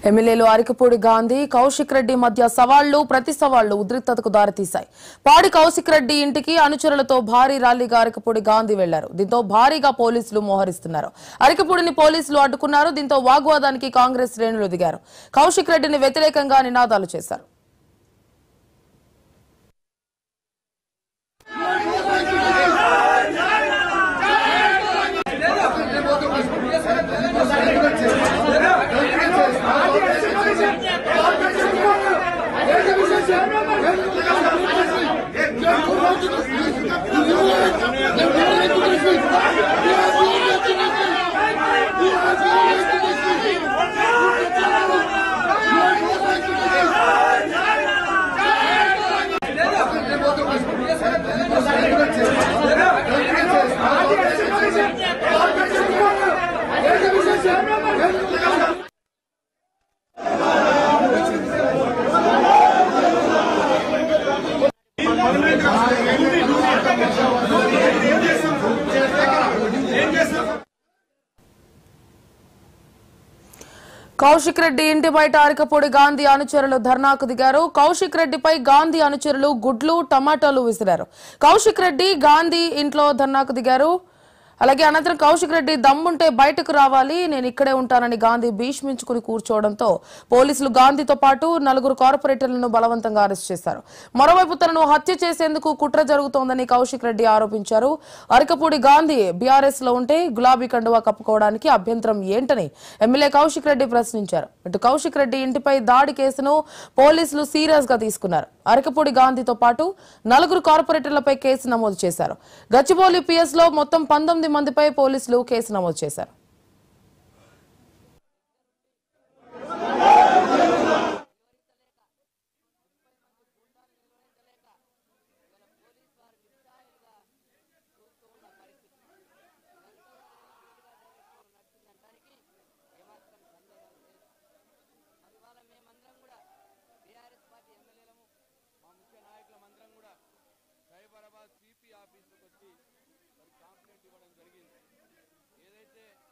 ఎమ్మెల్యేలు అరికపూడి గాంధీ కౌశిక్ రెడ్డి మధ్య సవాళ్లు ప్రతి సవాళ్లు ఉద్రిక్తతకు దారితీశాయి. పాడి కౌశిక్ రెడ్డి ఇంటికి అనుచరులతో భారీ ర్యాలీగా అరికపూడి గాంధీ వెళ్లారు. దీంతో భారీగా పోలీసులు మోహరిస్తున్నారు. అరికపూడిని పోలీసులు అడ్డుకున్నారు. దీంతో వాగ్వాదానికి కాంగ్రెస్ శ్రేణులు దిగారు. కౌశిక్ రెడ్డిని వ్యతిరేకంగా నినాదాలు చేశారు. కౌశిక్ రెడ్డి ఇంటి బయట అరికపూడి గాంధీ అనుచరులు ధర్నాకు దిగారు. కౌశిక్ రెడ్డిపై గాంధీ అనుచరులు గుడ్లు టమాటాలు విసిరారు. కౌశిక్ రెడ్డి గాంధీ ఇంట్లో ధర్నాకు దిగారు. అలాగే అనంతరం కౌశిక్ రెడ్డి దమ్ముంటే బయటకు రావాలి, నేను ఇక్కడే ఉంటానని గాంధీ భీష్మించుకుని కూర్చోవడంతో పోలీసులు గాంధీతో పాటు 4 కార్పొరేటర్లను బలవంతంగా అరెస్ట్ చేశారు. మరోవైపు తనను హత్య చేసేందుకు కుట్ర జరుగుతోందని కౌశిక్ రెడ్డి ఆరోపించారు. అరికపూడి గాంధీ బీఆర్ఎస్ లో ఉంటే గులాబీ కండువా కప్పుకోవడానికి అభ్యంతరం ఏంటని ఎమ్మెల్యే కౌశిక్ రెడ్డి ప్రశ్నించారు. ఇటు కౌశిక్ రెడ్డి ఇంటిపై దాడి కేసును పోలీసులు సీరియస్ గా తీసుకున్నారు. అరికపూడి గాంధీతో పాటు 4 కార్పొరేటర్లపై కేసు నమోదు చేశారు. గచ్చిబౌలి పిఎస్ లో మొత్తం 19 మందిపై పోలీసులు కేసు నమోదు చేశారు. సైబరాబాద్ సిపి ఆఫీసుకు వచ్చి కంప్లైంట్ ఇవ్వడం జరిగింది.